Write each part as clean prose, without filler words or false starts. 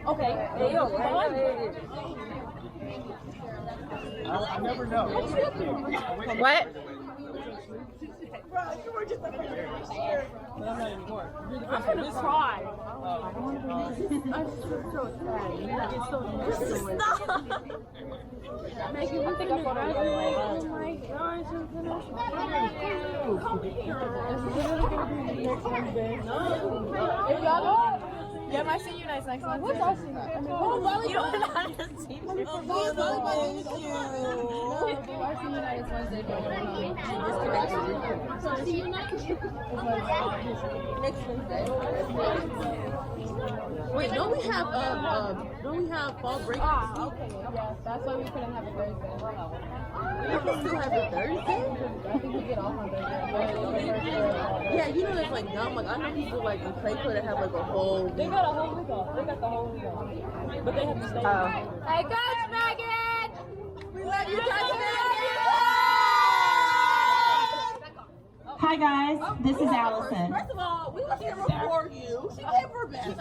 Okay. I never know. What? You were just like, but I'm not anymore. I'm gonna cry. I'm so sad. It's so nice. Stop. Make you think I graduate. Oh my gosh, I'm gonna. Yeah, my senior night's next month. What's our senior night? You don't know how to see me. Our senior night is Wednesday. So senior night is next Wednesday. Wait, don't we have fall break? Okay, yeah, that's why we couldn't have a Thursday. We still have a Thursday? I think we get off on Thursday. Yeah, you know that's like dumb. Like I know people like in Clayco that have like a whole. They got a whole week off. They got the whole week off. But they have to stay. Hey, Coach Megan! We love you, Coach Megan! Hi guys, this is Allison. First of all, we were here before you. She gave her best.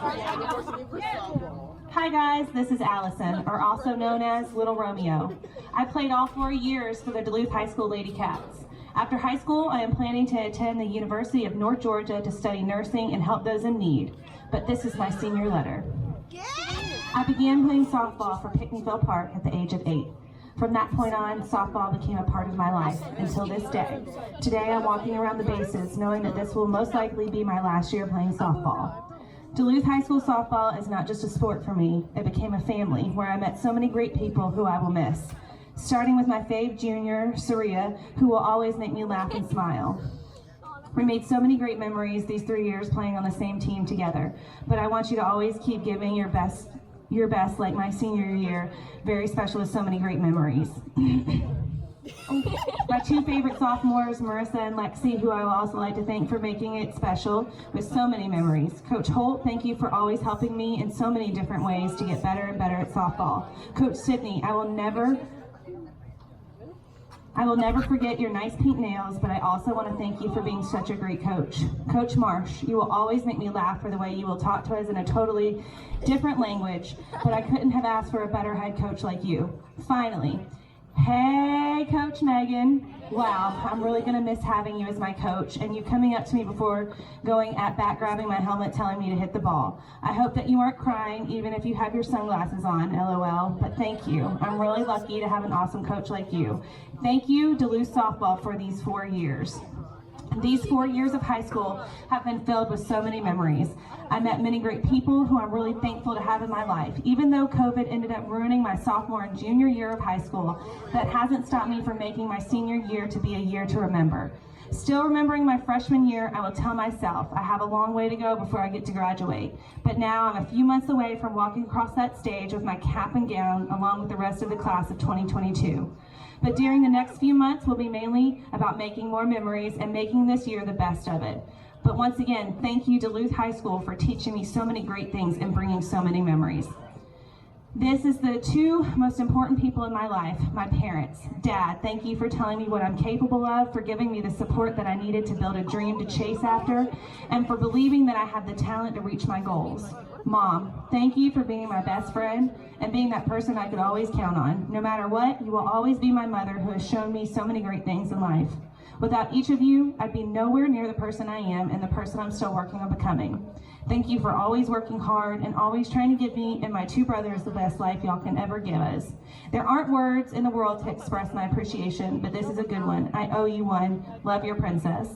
Hi guys, this is Allison, or also known as Little Romeo. I played all 4 years for the Duluth High School Lady Cats. After high school, I am planning to attend the University of North Georgia to study nursing and help those in need. But this is my senior letter. I began playing softball for Pickneyville Park at the age of 8. From that point on, softball became a part of my life until this day. Today, I'm walking around the bases knowing that this will most likely be my last year playing softball. Duluth High School softball is not just a sport for me, it became a family where I met so many great people who I will miss. Starting with my fave junior, Saria, who will always make me laugh and smile. We made so many great memories these 3 years playing on the same team together, but I want you to always keep giving your best like my senior year, very special with so many great memories. My 2 favorite sophomores, Marissa and Lexi, who I would also like to thank for making it special with so many memories. Coach Holt, thank you for always helping me in so many different ways to get better and better at softball. Coach Sidney, I will never forget your nice pink nails, but I also want to thank you for being such a great coach. Coach Marsh, you will always make me laugh for the way you will talk to us in a totally different language, but I couldn't have asked for a better head coach like you. Finally, hey, Coach Megan. Wow, I'm really going to miss having you as my coach and you coming up to me before going at bat, grabbing my helmet, telling me to hit the ball. I hope that you aren't crying, even if you have your sunglasses on, LOL, but thank you. I'm really lucky to have an awesome coach like you. Thank you, Duluth Softball, for these 4 years. These 4 years of high school have been filled with so many memories. I met many great people who I'm really thankful to have in my life. Even though COVID ended up ruining my sophomore and junior year of high school, that hasn't stopped me from making my senior year to be a year to remember. Still remembering my freshman year, I will tell myself I have a long way to go before I get to graduate. But now I'm a few months away from walking across that stage with my cap and gown along with the rest of the class of 2022. But during the next few months will be mainly about making more memories and making this year the best of it. But once again, thank you Duluth High School for teaching me so many great things and bringing so many memories. This is the 2 most important people in my life, my parents. Dad, thank you for telling me what I'm capable of, for giving me the support that I needed to build a dream to chase after, and for believing that I have the talent to reach my goals. Mom, thank you for being my best friend and being that person I could always count on. No matter what, you will always be my mother who has shown me so many great things in life. Without each of you, I'd be nowhere near the person I am and the person I'm still working on becoming. Thank you for always working hard and always trying to give me and my 2 brothers the best life y'all can ever give us. There aren't words in the world to express my appreciation, but this is a good one. I owe you one. Love, your princess.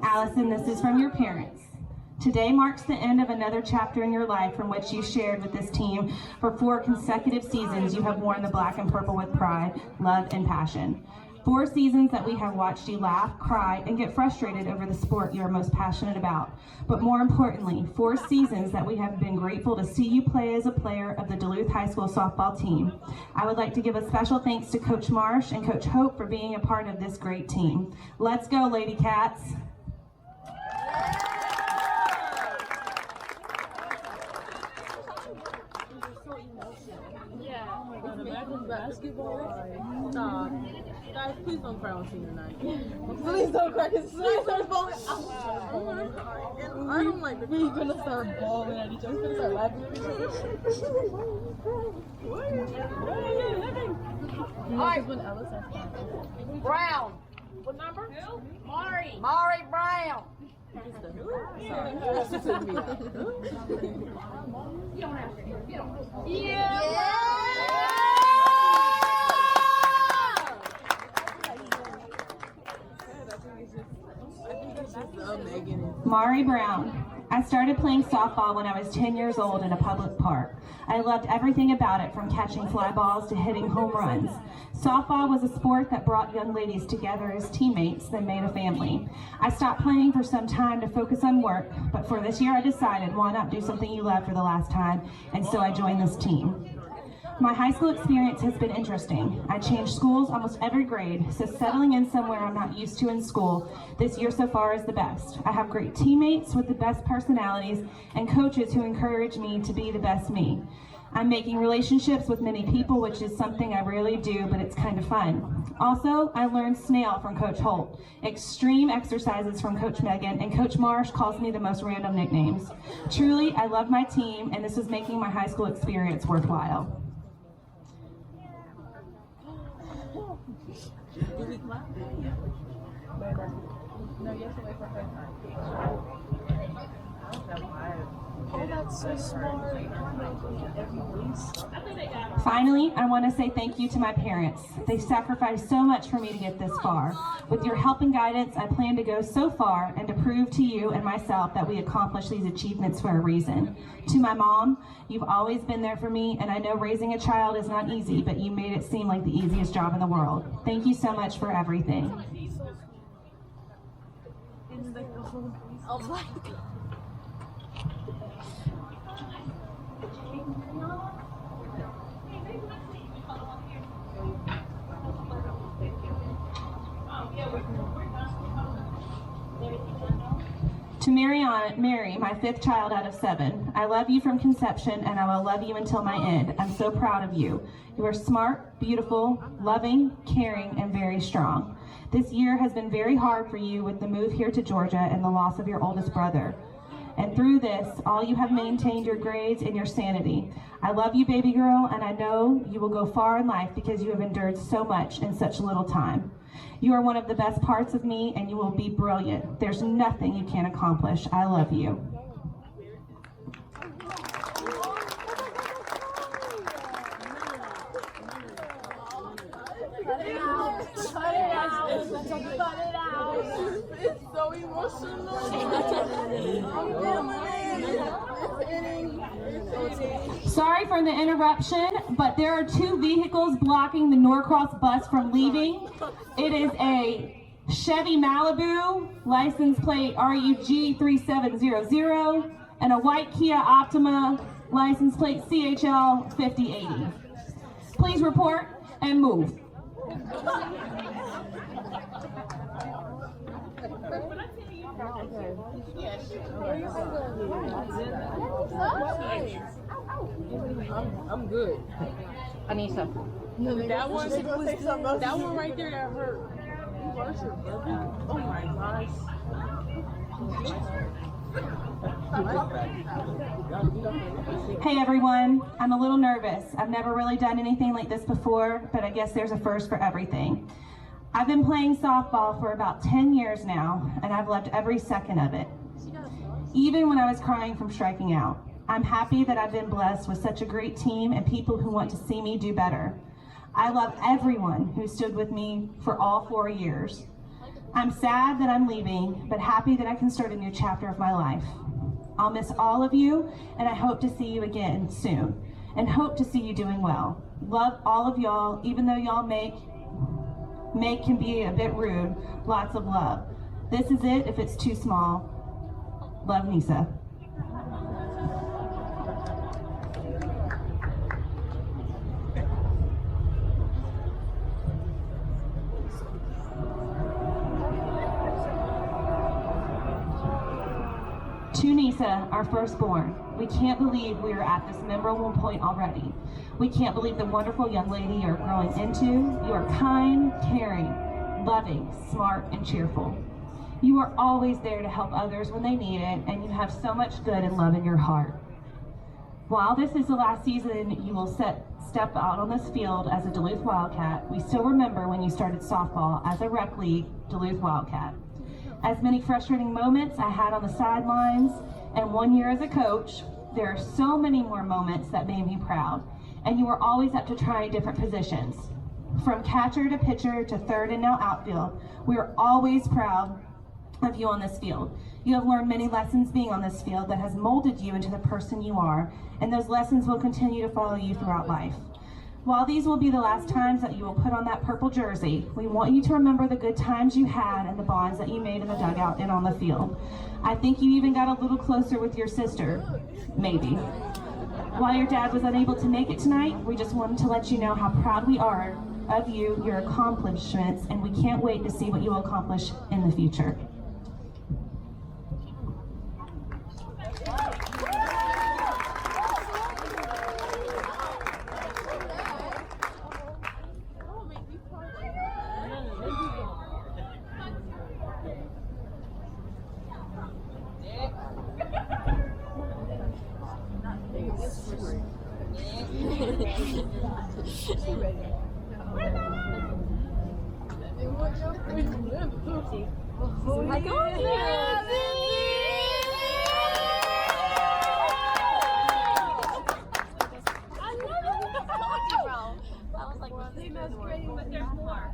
Allison, this is from your parents. Today marks the end of another chapter in your life from which you shared with this team for 4 consecutive seasons. You have worn the black and purple with pride, love, and passion. 4 seasons that we have watched you laugh, cry, and get frustrated over the sport you are most passionate about. But more importantly, 4 seasons that we have been grateful to see you play as a player of the Duluth High School softball team. I would like to give a special thanks to Coach Marsh and Coach Hope for being a part of this great team. Let's go, Lady Cats. Basketball. Stop. Guys, please don't cry on senior night. Please don't cry because soon as starts bowling, I don't like it. We're gonna start bawling at each other. We're gonna start laughing at each other. Alright, When Ella says Brown. What number? Who? Mari. Mari Brown. Mari Brown. I started playing softball when I was 10 years old in a public park. I loved everything about it, from catching fly balls to hitting home runs. Softball was a sport that brought young ladies together as teammates that made a family. I stopped playing for some time to focus on work, but for this year I decided, why not do something you love for the last time, and so I joined this team. My high school experience has been interesting. I changed schools almost every grade, so settling in somewhere I'm not used to in school this year so far is the best. I have great teammates with the best personalities and coaches who encourage me to be the best me. I'm making relationships with many people, which is something I rarely do, but it's kind of fun. Also, I learned snail from Coach Holt, extreme exercises from Coach Megan, and Coach Marsh calls me the most random nicknames. Truly, I love my team, and this is making my high school experience worthwhile. Do we clap? No, you have to wait for her time. Oh, that's so smart. Finally, I want to say thank you to my parents. They sacrificed so much for me to get this far. With your help and guidance, I plan to go so far and to prove to you and myself that we accomplish these achievements for a reason. To my mom, you've always been there for me, and I know raising a child is not easy, but you made it seem like the easiest job in the world. Thank you so much for everything. Oh my God. To Mary, my 5th child out of 7, I love you from conception, and I will love you until my end. I'm so proud of you. You are smart, beautiful, loving, caring, and very strong. This year has been very hard for you with the move here to Georgia and the loss of your oldest brother. And through this, all you have maintained your grades and your sanity. I love you, baby girl, and I know you will go far in life because you have endured so much in such little time. You are one of the best parts of me, and you will be brilliant. There's nothing you can't accomplish. I love you. It's so emotional. Sorry for the interruption, but there are 2 vehicles blocking the Norcross bus from leaving. It is a Chevy Malibu, license plate RUG 3700, and a white Kia Optima, license plate CHL 5080. Please report and move. I'm good. Anisha. That one right there that hurt. Oh my gosh. Hey everyone, I'm a little nervous. I've never really done anything like this before, but I guess there's a first for everything. I've been playing softball for about 10 years now, and I've loved every second of it, even when I was crying from striking out. I'm happy that I've been blessed with such a great team and people who want to see me do better. I love everyone who stood with me for all 4 years. I'm sad that I'm leaving, but happy that I can start a new chapter of my life. I'll miss all of you, and I hope to see you again soon, and hope to see you doing well. Love all of y'all, even though y'all make Meg can be a bit rude. Lots of love. This is it if it's too small. Love, Nisa. To Nisa, our firstborn, we can't believe we are at this memorable point already. We can't believe the wonderful young lady you're growing into. You are kind, caring, loving, smart, and cheerful. You are always there to help others when they need it, and you have so much good and love in your heart. While this is the last season you will step out on this field as a Duluth Wildcat, we still remember when you started softball as a rec league Duluth Wildcat. As many frustrating moments I had on the sidelines, and 1 year as a coach, there are so many more moments that made me proud, and you were always up to try different positions. From catcher to pitcher to third and now outfield, we are always proud of you on this field. You have learned many lessons being on this field that has molded you into the person you are, and those lessons will continue to follow you throughout life. While these will be the last times that you will put on that purple jersey, we want you to remember the good times you had and the bonds that you made in the dugout and on the field. I think you even got a little closer with your sister, maybe. While your dad was unable to make it tonight, we just wanted to let you know how proud we are of you, your accomplishments, and we can't wait to see what you will accomplish in the future. But there's more.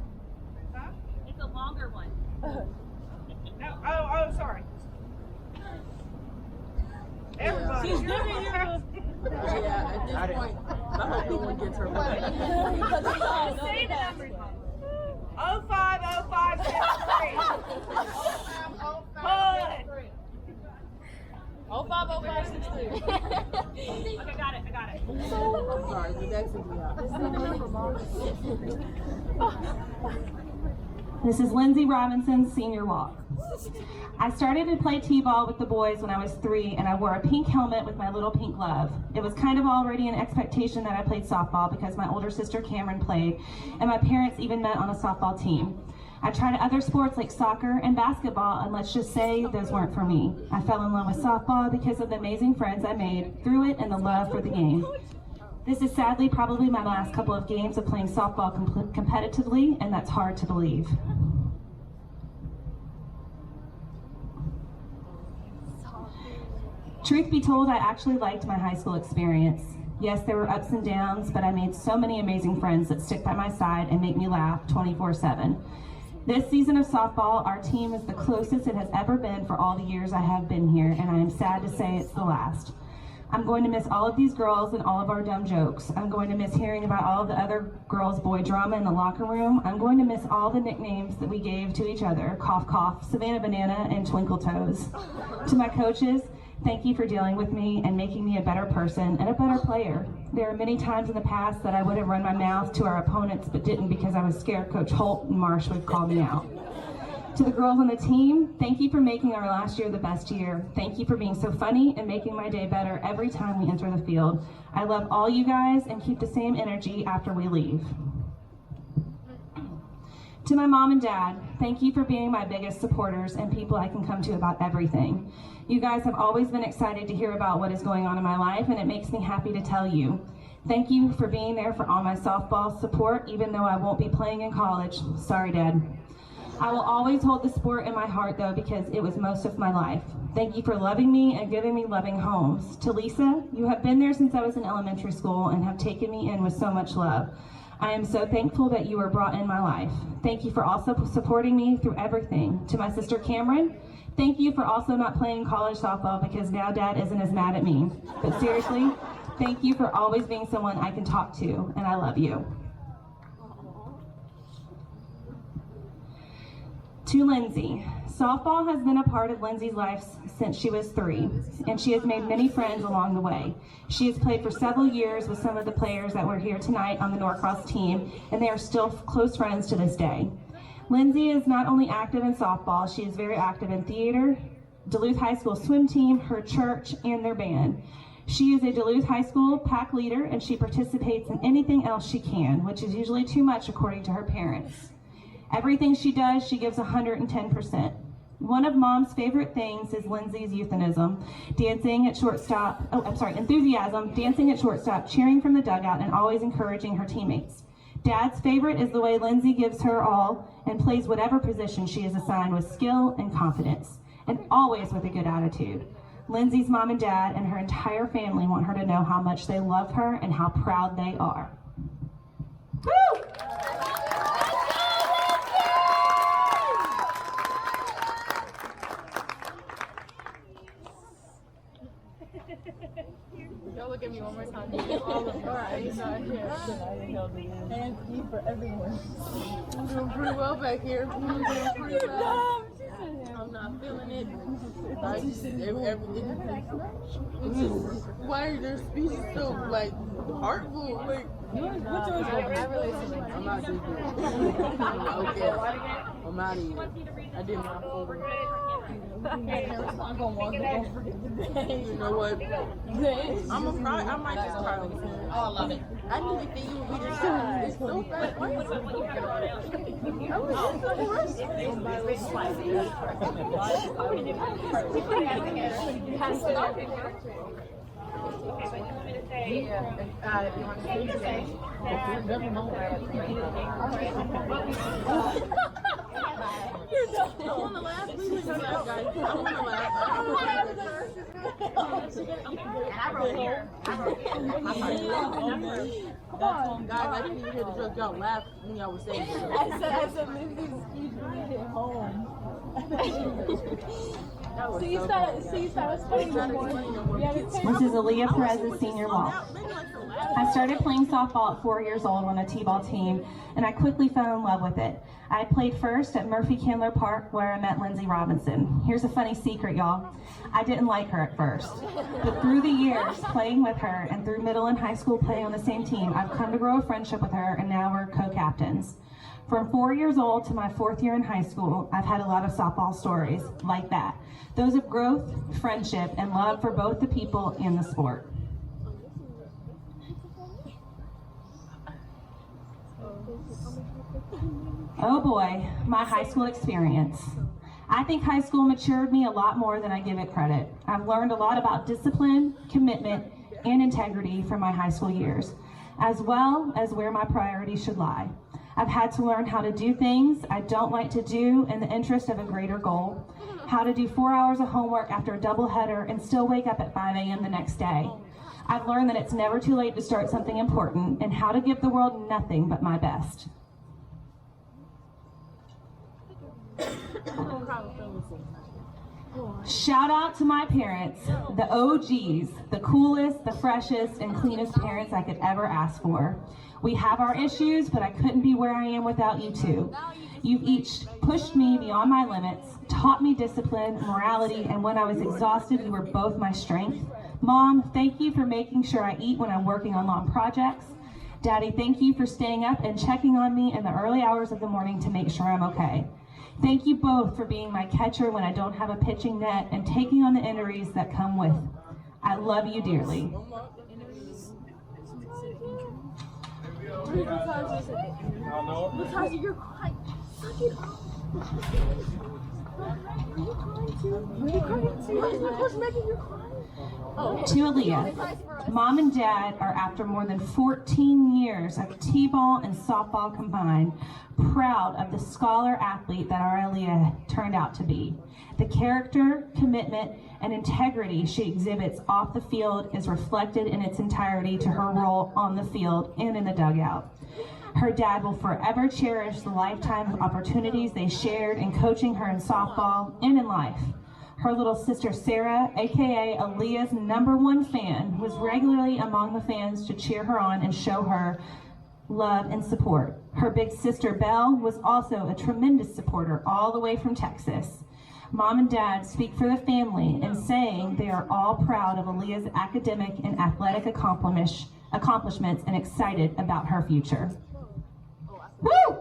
It's a longer one. Oh, sorry. Everybody. She's giving you the... Yeah, at this point, I hope no one gets her back. Say the numbers. 050573. Good. 050563. Okay, got it. I'm sorry, the next is me out. This is Lindsay Robinson's senior walk. I started to play t-ball with the boys when I was 3, and I wore a pink helmet with my little pink glove. It was kind of already an expectation that I played softball because my older sister Cameron played, and my parents even met on a softball team. I tried other sports like soccer and basketball, and let's just say those weren't for me. I fell in love with softball because of the amazing friends I made through it and the love for the game. This is sadly probably my last couple of games of playing softball competitively, and that's hard to believe. Truth be told, I actually liked my high school experience. Yes, there were ups and downs, but I made so many amazing friends that stick by my side and make me laugh 24/7. This season of softball, our team is the closest it has ever been for all the years I have been here, and I am sad to say it's the last. I'm going to miss all of these girls and all of our dumb jokes. I'm going to miss hearing about all of the other girls-boy drama in the locker room. I'm going to miss all the nicknames that we gave to each other, Cough Cough, Savannah Banana, and Twinkle Toes. To my coaches, thank you for dealing with me and making me a better person and a better player. There are many times in the past that I would have run my mouth to our opponents but didn't because I was scared Coach Holt and Marsh would call me out. To the girls on the team, thank you for making our last year the best year. Thank you for being so funny and making my day better every time we enter the field. I love all you guys and keep the same energy after we leave. To my mom and dad, thank you for being my biggest supporters and people I can come to about everything. You guys have always been excited to hear about what is going on in my life, and it makes me happy to tell you. Thank you for being there for all my softball support, even though I won't be playing in college. Sorry, Dad. I will always hold the sport in my heart, though, because it was most of my life. Thank you for loving me and giving me loving homes. To Lisa, you have been there since I was in elementary school and have taken me in with so much love. I am so thankful that you were brought in my life. Thank you for also supporting me through everything. To my sister Cameron, thank you for also not playing college softball because now Dad isn't as mad at me. But seriously, thank you for always being someone I can talk to, and I love you. To Lindsay, softball has been a part of Lindsay's life since she was 3, and she has made many friends along the way. She has played for several years with some of the players that were here tonight on the Norcross team, and they are still close friends to this day. Lindsay is not only active in softball, she is very active in theater, Duluth High School swim team, her church, and their band. She is a Duluth High School pack leader, and she participates in anything else she can, which is usually too much according to her parents. Everything she does, she gives 110%. One of Mom's favorite things is Lindsay's enthusiasm, dancing at shortstop, cheering from the dugout, and always encouraging her teammates. Dad's favorite is the way Lindsay gives her all and plays whatever position she is assigned with skill and confidence, and always with a good attitude. Lindsay's mom and dad and her entire family want her to know how much they love her and how proud they are. Woo! Y'all look at me one more time. All of you. Alright, not here. And you for everyone. I'm doing pretty well back here. I'm not feeling it. Like, everything. Why are their speeches so, like, heartful? Like, what's yours? I'm not doing it. Okay. I'm out of here. I did my full. I'm gonna walk and don't forget the day. You know what? I'm a cry. I might just cry on the phone. Oh, I love it. I didn't even think you would be this good. It's so bad. Why is it so I want to laugh. Please laugh, guys. I want to laugh. Come on, guys. I didn't even hear the joke. Y'all laughed when y'all were saying it. I said, Lindsay's speech when you get home. So you started studying no more. This is Aaliyah Perez's senior walk. I started playing softball at 4 years old on a t-ball team, and I quickly fell in love with it. I played first at Murphy Candler Park, where I met Lindsay Robinson. Here's a funny secret, y'all. I didn't like her at first, but through the years playing with her and through middle and high school play on the same team, I've come to grow a friendship with her, and now we're co-captains. From 4 years old to my 4th year in high school, I've had a lot of softball stories like that. Those of growth, friendship, and love for both the people and the sport. Oh boy, my high school experience. I think high school matured me a lot more than I give it credit. I've learned a lot about discipline, commitment, and integrity from my high school years, as well as where my priorities should lie. I've had to learn how to do things I don't like to do in the interest of a greater goal, how to do 4 hours of homework after a doubleheader and still wake up at 5 a.m. the next day. I've learned that it's never too late to start something important and how to give the world nothing but my best. Shout out to my parents, the OGs, the coolest, the freshest, and cleanest parents I could ever ask for. We have our issues, but I couldn't be where I am without you two. You've each pushed me beyond my limits, taught me discipline, morality, and when I was exhausted, you were both my strength. Mom, thank you for making sure I eat when I'm working on long projects. Daddy, thank you for staying up and checking on me in the early hours of the morning to make sure I'm okay. Thank you both for being my catcher when I don't have a pitching net and taking on the injuries that come with. I love you dearly. Natasha, you're crying. Suck it up. Are you crying too? Are you crying too? What's making you cry? To Aaliyah, Mom and Dad are, after more than 14 years of t-ball and softball combined, proud of the scholar athlete that our Aaliyah turned out to be. The character, commitment, and integrity she exhibits off the field is reflected in its entirety to her role on the field and in the dugout. Her dad will forever cherish the lifetime of opportunities they shared in coaching her in softball and in life. Her little sister Sarah, aka Aaliyah's #1 fan, was regularly among the fans to cheer her on and show her love, and support. Her big sister, Belle, was also a tremendous supporter all the way from Texas. Mom and Dad speak for the family in saying they are all proud of Aaliyah's academic and athletic accomplishments and excited about her future. Woo!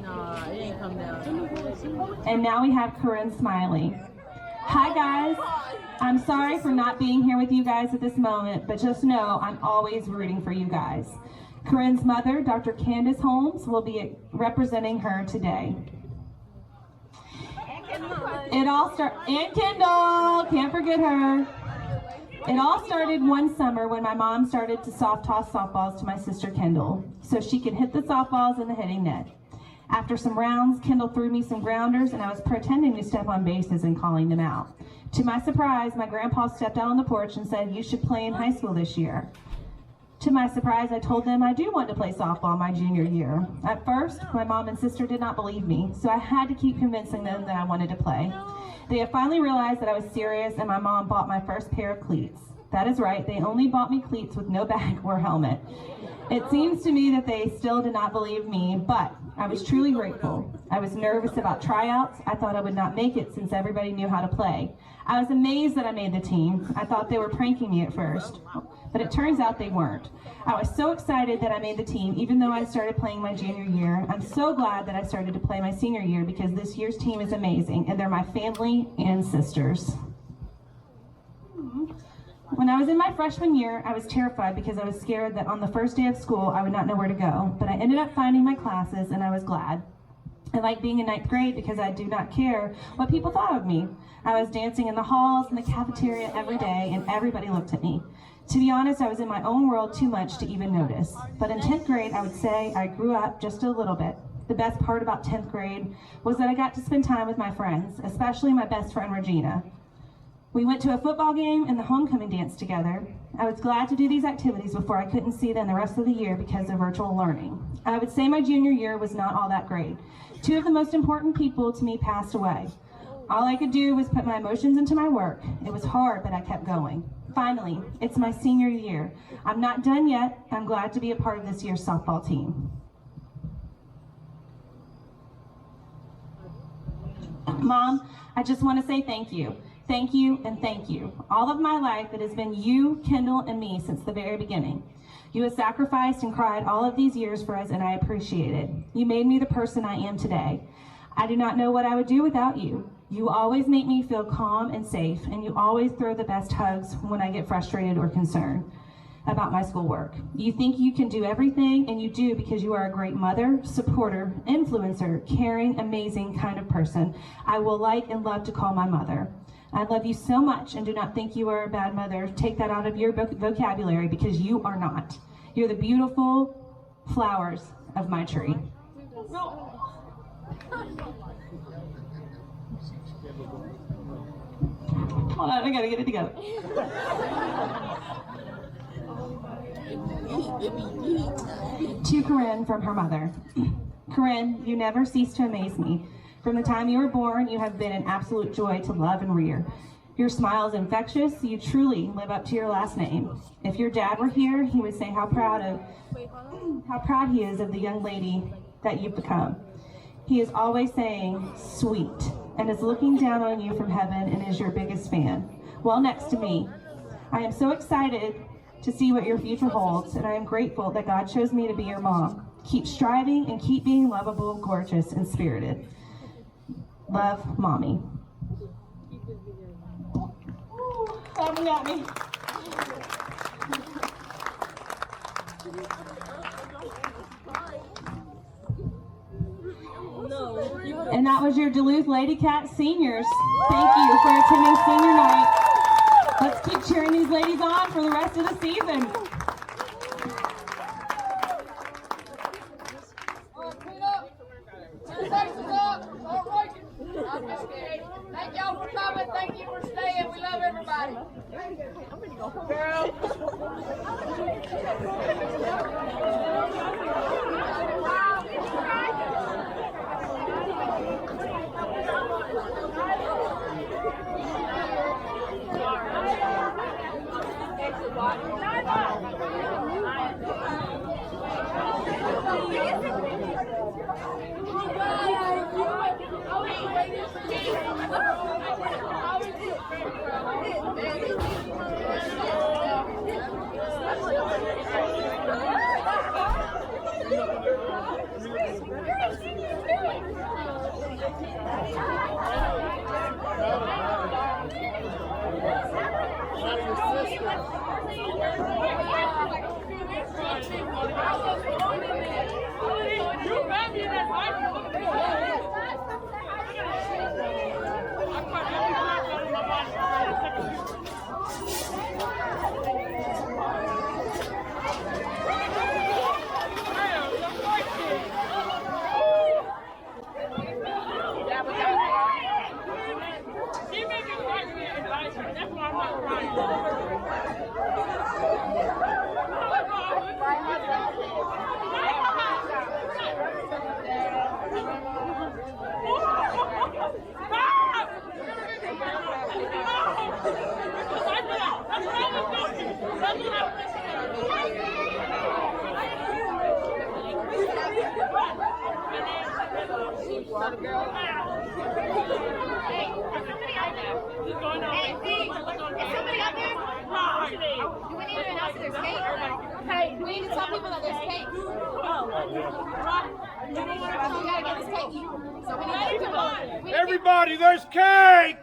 Nah, it ain't come down. And now we have Corinne Smiley. Hi guys, I'm sorry for not being here with you guys at this moment, but just know I'm always rooting for you guys. Corinne's mother, Dr. Candace Holmes, will be representing her today. And Kendall, can't forget her. It all started one summer when my mom started to soft toss softballs to my sister Kendall, so she could hit the softballs in the hitting net. After some rounds, Kendall threw me some grounders and I was pretending to step on bases and calling them out. To my surprise, my grandpa stepped out on the porch and said, "You should play in high school this year." To my surprise, I told them I do want to play softball my junior year. At first, my mom and sister did not believe me, so I had to keep convincing them that I wanted to play. They have finally realized that I was serious, and my mom bought my first pair of cleats. That is right, they only bought me cleats with no bag or helmet. It seems to me that they still did not believe me, but I was truly grateful. I was nervous about tryouts. I thought I would not make it since everybody knew how to play. I was amazed that I made the team. I thought they were pranking me at first, but it turns out they weren't. I was so excited that I made the team, even though I started playing my junior year. I'm so glad that I started to play my senior year because this year's team is amazing, and they're my family and sisters. When I was in my freshman year, I was terrified because I was scared that on the first day of school, I would not know where to go, but I ended up finding my classes, and I was glad. I liked being in ninth grade because I do not care what people thought of me. I was dancing in the halls and the cafeteria every day, and everybody looked at me. To be honest, I was in my own world too much to even notice. But in 10th grade, I would say I grew up just a little bit. The best part about 10th grade was that I got to spend time with my friends, especially my best friend, Regina. We went to a football game and the homecoming dance together. I was glad to do these activities before I couldn't see them the rest of the year because of virtual learning. I would say my junior year was not all that great. Two of the most important people to me passed away. All I could do was put my emotions into my work. It was hard, but I kept going. Finally, it's my senior year. I'm not done yet. I'm glad to be a part of this year's softball team. Mom, I just want to say thank you. Thank you and thank you. All of my life, it has been you, Kendall, and me since the very beginning. You have sacrificed and cried all of these years for us, and I appreciate it. You made me the person I am today. I do not know what I would do without you. You always make me feel calm and safe, and you always throw the best hugs when I get frustrated or concerned about my schoolwork. You think you can do everything, and you do because you are a great mother, supporter, influencer, caring, amazing kind of person I will like and love to call my mother. I love you so much and do not think you are a bad mother. Take that out of your vocabulary because you are not. You're the beautiful flowers of my tree. Hold on, I gotta get it together. To Corinne from her mother. Corinne, you never cease to amaze me. From the time you were born, you have been an absolute joy to love and rear. Your smile is infectious. You truly live up to your last name. If your dad were here, he would say how proud he is of the young lady that you've become. He is always saying, sweet, and is looking down on you from heaven and is your biggest fan. Well, next to me. I am so excited to see what your future holds, and I am grateful that God chose me to be your mom. Keep striving and keep being lovable, gorgeous, and spirited. Love, Mommy. That one got me. And that was your Duluth Lady Cat seniors. Thank you for attending senior night. Let's keep cheering these ladies on for the rest of the season. Thank y'all for coming. Thank you for staying. We love everybody. Hey, we need to tell people that there's cake. We gotta get this cake. So we need to Everybody, there's cake!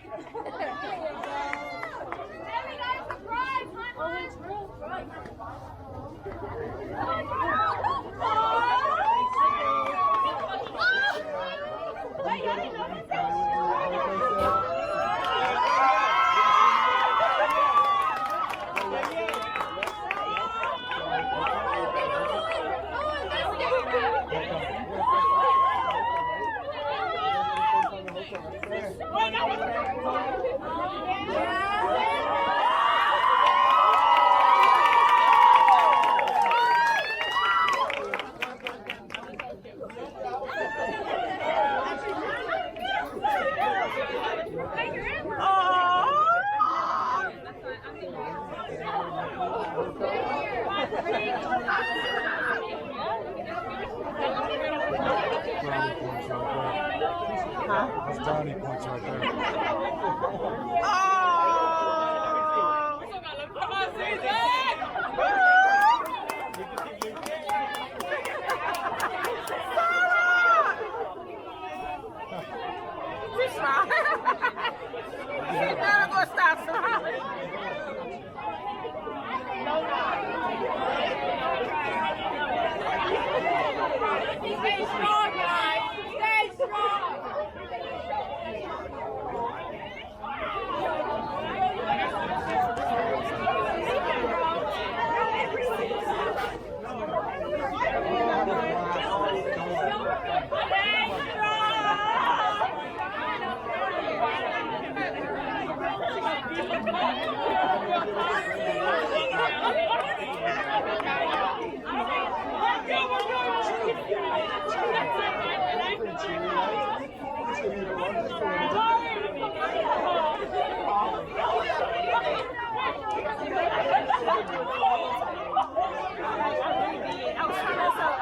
That's Donnie points right there. She's never gonna stop smiling. Stay strong, guys. Stay strong.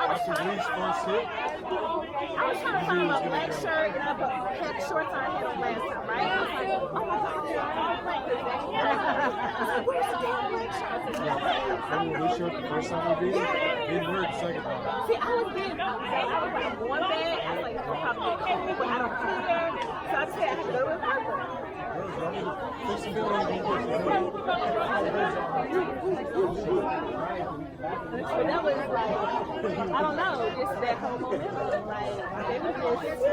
After Reed's first hit, I was trying to find a black shirt and the heck shorts I had on last time, right? I was like, oh my God, where's the damn black shirt? remember we showed the first time we beat it? Didn't work the second time. See, I was like one bad. I was like, oh, probably cool, but I don't care. So I said I had to go with purple. Fix the bill and go get But that was like, I don't know, just that whole momentum. Like, it was just.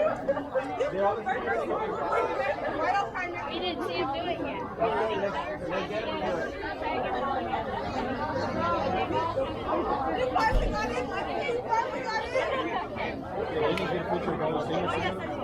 We didn't see him do it yet. Did you get a picture of all the singers together?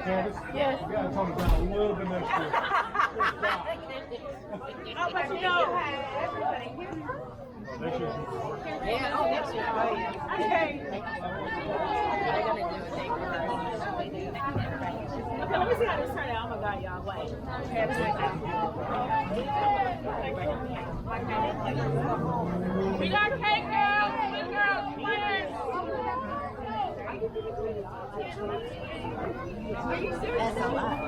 Candace? Yes. You gotta tone it down a little bit next year. Oh, but you know. Next year. Yeah, oh, next year. Oh, yeah. Okay. They're gonna do it. Okay, let me see how this turned out. Oh my God, y'all. Wait. We got cake, girls. Good girls. Players. Are you serious? That's a lot.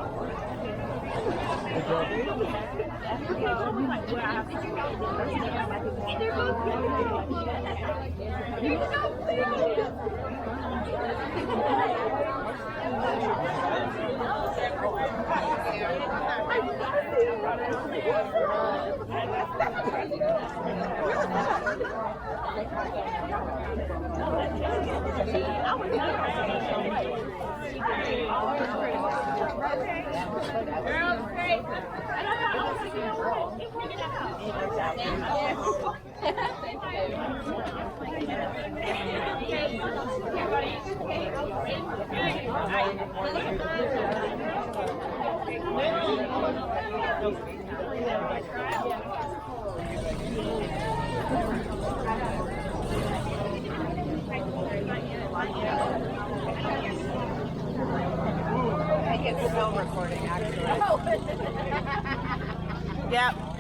I get the film recording actually. Yep.